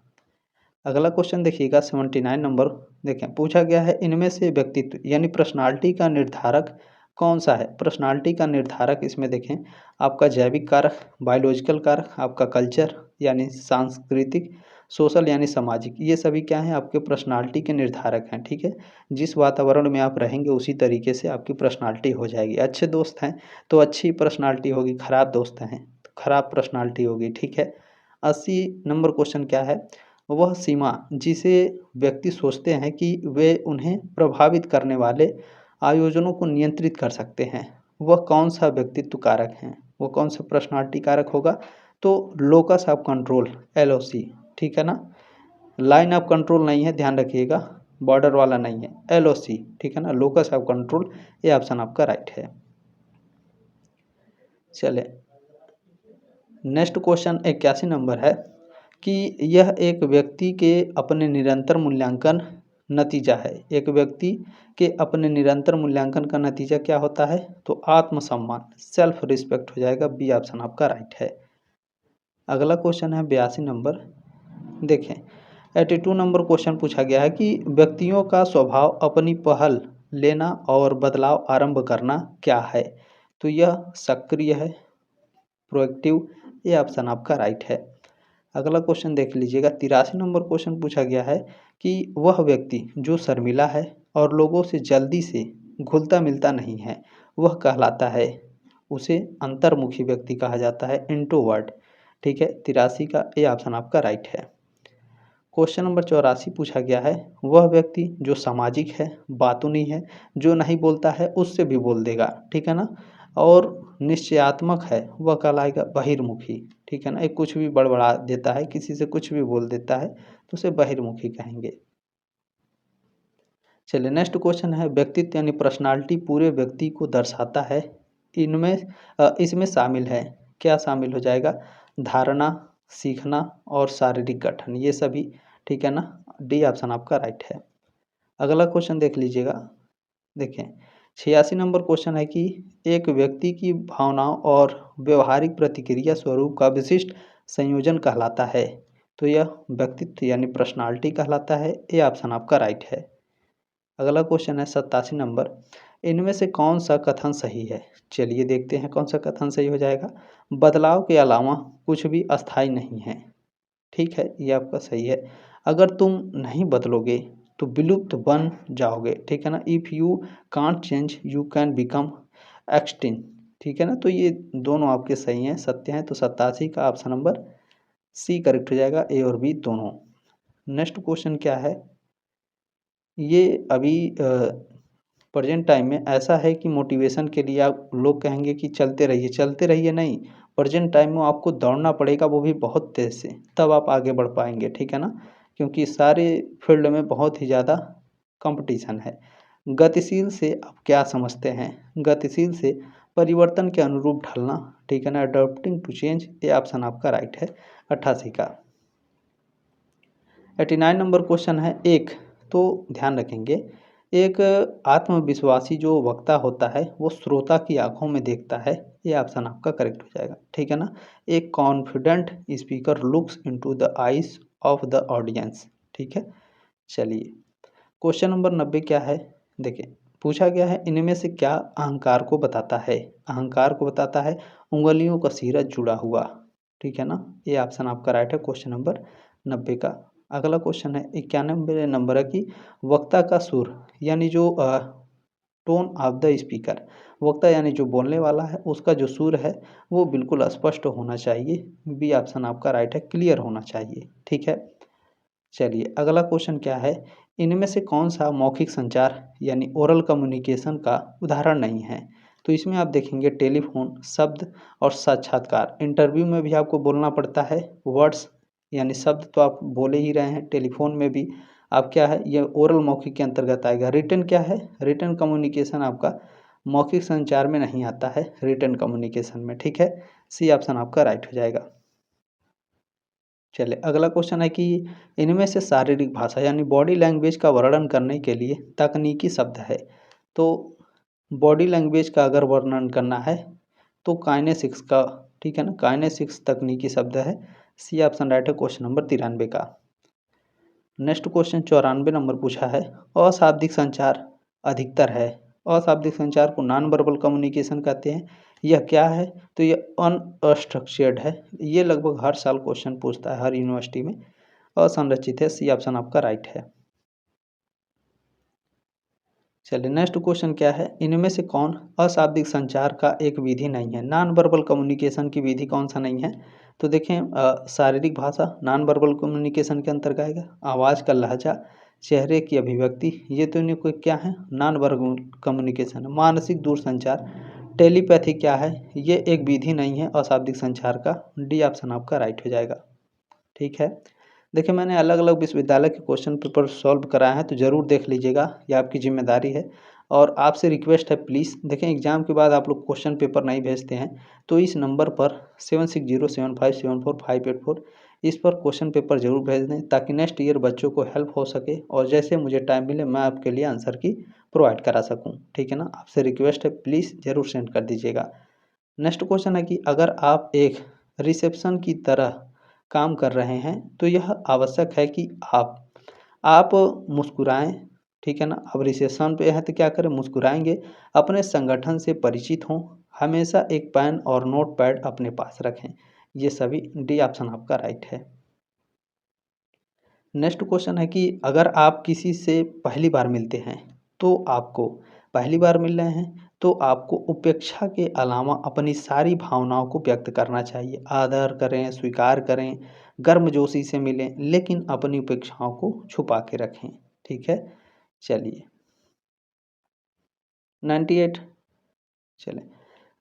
अगला क्वेश्चन देखिएगा 79 नंबर। देखें पूछा गया है इनमें से व्यक्तित्व यानी पर्सनालिटी का निर्धारक कौन सा है? पर्सनालिटी का निर्धारक इसमें देखें आपका जैविक कारक, बायोलॉजिकल कारक, आपका कल्चर यानी सांस्कृतिक, सोशल यानी सामाजिक, ये सभी क्या हैं? आपके पर्सनालिटी के निर्धारक हैं, ठीक है। जिस वातावरण में आप रहेंगे उसी तरीके से आपकी पर्सनालिटी हो जाएगी। अच्छे दोस्त हैं तो अच्छी पर्सनालिटी होगी, खराब दोस्त हैं तो खराब पर्सनालिटी होगी, ठीक है। 80 नंबर क्वेश्चन क्या है? वह सीमा जिसे व्यक्ति सोचते हैं कि वे उन्हें प्रभावित करने वाले आयोजनों को नियंत्रित कर सकते हैं, वह कौन सा व्यक्तित्व कारक है? वो कौन सा पर्सनालिटी कारक होगा? तो लोकस ऑफ कंट्रोल, LOC, ठीक है ना। लाइन ऑफ कंट्रोल नहीं है, ध्यान रखिएगा, बॉर्डर वाला नहीं है, LOC, ठीक है ना, लोकस ऑफ कंट्रोल। ये ऑप्शन आपका राइट है। चले नेक्स्ट क्वेश्चन 81 नंबर है कि यह एक व्यक्ति के अपने निरंतर मूल्यांकन नतीजा है। एक व्यक्ति के अपने निरंतर मूल्यांकन का नतीजा क्या होता है? तो आत्मसम्मान, सेल्फ रिस्पेक्ट हो जाएगा। बी ऑप्शन आपका राइट है। अगला क्वेश्चन है 82 नंबर। देखें 82 नंबर क्वेश्चन पूछा गया है कि व्यक्तियों का स्वभाव अपनी पहल लेना और बदलाव आरंभ करना क्या है? तो यह सक्रिय है, प्रोएक्टिव। ये ऑप्शन आपका राइट है। अगला क्वेश्चन देख लीजिएगा 83 नंबर क्वेश्चन पूछा गया है कि वह व्यक्ति जो शर्मिला है और लोगों से जल्दी से घुलता मिलता नहीं है वह कहलाता है, उसे अंतर्मुखी व्यक्ति कहा जाता है, इंट्रोवर्ट, ठीक है। 83 का ये ऑप्शन आपका राइट है। क्वेश्चन नंबर 84 पूछा गया है वह व्यक्ति जो सामाजिक है, बातूनी है, जो नहीं बोलता है उससे भी बोल देगा, ठीक है ना, और निश्चयात्मक है वह कहलाएगा बहिर्मुखी, ठीक है ना। एक कुछ भी बड़बड़ा देता है, किसी से कुछ भी बोल देता है तो उसे बहिर्मुखी कहेंगे। चलिए नेक्स्ट क्वेश्चन है व्यक्तित्व यानी पर्सनालिटी पूरे व्यक्ति को दर्शाता है, इनमें इसमें शामिल है, क्या शामिल हो जाएगा? धारणा, सीखना और शारीरिक गठन, ये सभी, ठीक है ना। डी ऑप्शन आपका राइट है। अगला क्वेश्चन देख लीजिएगा। देखें 86 नंबर क्वेश्चन है कि एक व्यक्ति की भावनाओं और व्यवहारिक प्रतिक्रिया स्वरूप का विशिष्ट संयोजन कहलाता है, तो यह व्यक्तित्व यानी पर्सनालिटी कहलाता है। ये ऑप्शन आपका राइट है। अगला क्वेश्चन है 87 नंबर। इनमें से कौन सा कथन सही है? चलिए देखते हैं कौन सा कथन सही हो जाएगा। बदलाव के अलावा कुछ भी अस्थायी नहीं है, ठीक है, ये आपका सही है। अगर तुम नहीं बदलोगे तो विलुप्त बन जाओगे, ठीक है ना। If you can't change you can become extinct, ठीक है ना। तो ये दोनों आपके सही हैं, सत्य हैं। तो 87 का ऑप्शन नंबर सी करेक्ट हो जाएगा, ए और बी दोनों। नेक्स्ट क्वेश्चन क्या है? ये अभी प्रेजेंट टाइम में ऐसा है कि मोटिवेशन के लिए आप लोग कहेंगे कि चलते रहिए नहीं, प्रेजेंट टाइम में आपको दौड़ना पड़ेगा, वो भी बहुत तेज़ से, तब आप आगे बढ़ पाएंगे, ठीक है ना। क्योंकि सारे फील्ड में बहुत ही ज़्यादा कंपटीशन है। गतिशील से आप क्या समझते हैं? गतिशील से परिवर्तन के अनुरूप ढलना, ठीक है ना, अडॉप्टिंग टू चेंज, ये ऑप्शन आपका राइट है 88 का। 89 नंबर क्वेश्चन है एक, तो ध्यान रखेंगे, एक आत्मविश्वासी जो वक्ता होता है वो श्रोता की आंखों में देखता है, ये ऑप्शन आपका करेक्ट हो जाएगा, ठीक है ना। एक confident speaker looks into the eyes of the audience, ठीक है। चलिए क्वेश्चन नंबर 90 क्या है, देखिए पूछा गया है इनमें से क्या अहंकार को बताता है। अहंकार को बताता है उंगलियों का सीरज जुड़ा हुआ, ठीक है ना, ये ऑप्शन आपका राइट है क्वेश्चन नंबर 90 का। अगला क्वेश्चन है 91 नंबर है कि वक्ता का सुर यानी जो टोन ऑफ द स्पीकर, वक्ता यानी जो बोलने वाला है उसका जो सुर है वो बिल्कुल स्पष्ट होना चाहिए, बी ऑप्शन आपका राइट है, क्लियर होना चाहिए, ठीक है। चलिए अगला क्वेश्चन क्या है, इनमें से कौन सा मौखिक संचार यानी ओरल कम्युनिकेशन का उदाहरण नहीं है। तो इसमें आप देखेंगे टेलीफोन, शब्द और साक्षात्कार। इंटरव्यू में भी आपको बोलना पड़ता है, वर्ड्स यानी शब्द तो आप बोले ही रहे हैं, टेलीफोन में भी आप क्या है ये ओरल मौखिक के अंतर्गत आएगा। रिटन क्या है, रिटन कम्युनिकेशन आपका मौखिक संचार में नहीं आता है, रिटन कम्युनिकेशन में, ठीक है। सी ऑप्शन आपका राइट हो जाएगा। चलिए अगला क्वेश्चन है कि इनमें से शारीरिक भाषा यानी बॉडी लैंग्वेज का वर्णन करने के लिए तकनीकी शब्द है। तो बॉडी लैंग्वेज का अगर वर्णन करना है तो काइनेसिक्स का, ठीक है ना, काइनेसिक्स तकनीकी शब्द है, सी ऑप्शन राइट है क्वेश्चन नंबर 93 का। नेक्स्ट क्वेश्चन 94 नंबर पूछा है, अशाब्दिक संचार अधिकतर है। अशाब्दिक संचार को नॉन वर्बल कम्युनिकेशन कहते हैं, यह क्या है, तो यह अनस्ट्रक्चर्ड है। ये लगभग हर साल क्वेश्चन पूछता है हर यूनिवर्सिटी में, असंरचित है, सी ऑप्शन आपका राइट है। चलिए नेक्स्ट क्वेश्चन क्या है, इनमें से कौन अशाब्दिक संचार का एक विधि नहीं है। नॉन वर्बल कम्युनिकेशन की विधि कौन सा नहीं है, तो देखें शारीरिक भाषा नॉन वर्बल कम्युनिकेशन के अंतर्गत आएगा। आवाज़ का लहजा, चेहरे की अभिव्यक्ति, ये तो इन्हें कोई क्या है, नॉन वर्बल कम्युनिकेशन। मानसिक दूरसंचार, टेलीपैथी क्या है, ये एक विधि नहीं है अशाब्दिक संचार का, डी ऑप्शन आपका राइट हो जाएगा, ठीक है। देखिए मैंने अलग अलग विश्वविद्यालय के क्वेश्चन पेपर सॉल्व कराए हैं, तो ज़रूर देख लीजिएगा, ये आपकी जिम्मेदारी है। और आपसे रिक्वेस्ट है प्लीज़ देखें, एग्ज़ाम के बाद आप लोग क्वेश्चन पेपर नहीं भेजते हैं तो इस नंबर पर 7607574584 इस पर क्वेश्चन पेपर ज़रूर भेज दें, ताकि नेक्स्ट ईयर बच्चों को हेल्प हो सके और जैसे मुझे टाइम मिले मैं आपके लिए आंसर की प्रोवाइड करा सकूँ, ठीक है ना। आपसे रिक्वेस्ट है प्लीज़ ज़रूर सेंड कर दीजिएगा। नेक्स्ट क्वेश्चन है कि अगर आप एक रिसेप्शन की तरह काम कर रहे हैं तो यह आवश्यक है कि आप मुस्कुराएं, ठीक है ना। अब रिसेप्शन पे है तो क्या करें, मुस्कुराएंगे। अपने संगठन से परिचित हों, हमेशा एक पेन और नोट पैड अपने पास रखें। ये सभी डी ऑप्शन आपका राइट है। नेक्स्ट क्वेश्चन है कि अगर आप किसी से पहली बार मिलते हैं तो आपको पहली बार मिल रहे हैं तो आपको उपेक्षा के अलावा अपनी सारी भावनाओं को व्यक्त करना चाहिए। आदर करें, स्वीकार करें, गर्मजोशी से मिलें, लेकिन अपनी उपेक्षाओं को छुपा के रखें, ठीक है। चलिए 98, चलें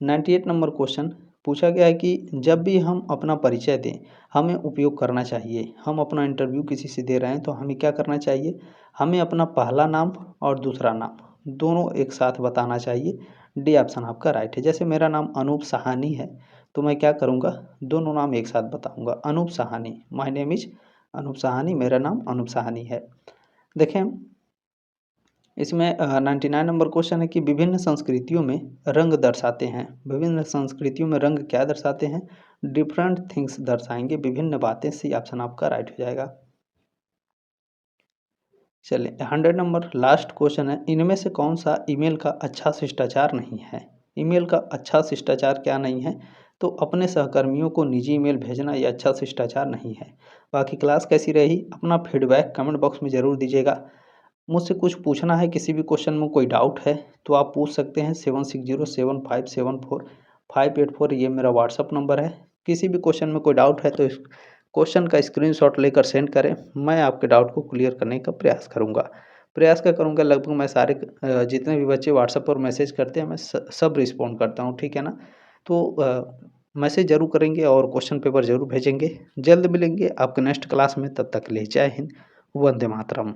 98 नंबर क्वेश्चन पूछा गया है कि जब भी हम अपना परिचय दें हमें उपयोग करना चाहिए। हम अपना इंटरव्यू किसी से दे रहे हैं तो हमें क्या करना चाहिए, हमें अपना पहला नाम और दूसरा नाम दोनों एक साथ बताना चाहिए, डी ऑप्शन आपका राइट है। जैसे मेरा नाम अनूप साहनी है तो मैं क्या करूँगा, दोनों नाम एक साथ बताऊँगा, Anup Sahni, my name is Anup Sahni, मेरा नाम अनूप साहनी है। देखें इसमें 99 नंबर क्वेश्चन है कि विभिन्न संस्कृतियों में रंग दर्शाते हैं। विभिन्न संस्कृतियों में रंग क्या दर्शाते हैं, डिफरेंट थिंग्स दर्शाएंगे, विभिन्न बातें, सी ऑप्शन आपका राइट हो जाएगा। चलिए 100 नंबर लास्ट क्वेश्चन है, इनमें से कौन सा ईमेल का अच्छा शिष्टाचार नहीं है। ईमेल का अच्छा शिष्टाचार क्या नहीं है, तो अपने सहकर्मियों को निजी ईमेल भेजना ये अच्छा शिष्टाचार नहीं है। बाकी क्लास कैसी रही अपना फीडबैक कमेंट बॉक्स में ज़रूर दीजिएगा। मुझसे कुछ पूछना है, किसी भी क्वेश्चन में कोई डाउट है तो आप पूछ सकते हैं। 7607574584 ये मेरा व्हाट्सअप नंबर है। किसी भी क्वेश्चन में कोई डाउट है तो इस क्वेश्चन का स्क्रीनशॉट लेकर सेंड करें, मैं आपके डाउट को क्लियर करने का प्रयास करूंगा। प्रयास क्या करूंगा, लगभग मैं सारे जितने भी बच्चे व्हाट्सएप पर मैसेज करते हैं मैं सब रिस्पॉन्ड करता हूं, ठीक है ना। तो मैसेज ज़रूर करेंगे और क्वेश्चन पेपर ज़रूर भेजेंगे। जल्द मिलेंगे आपके नेक्स्ट क्लास में, तब तक के लिए जय हिंद, वंदे मातरम।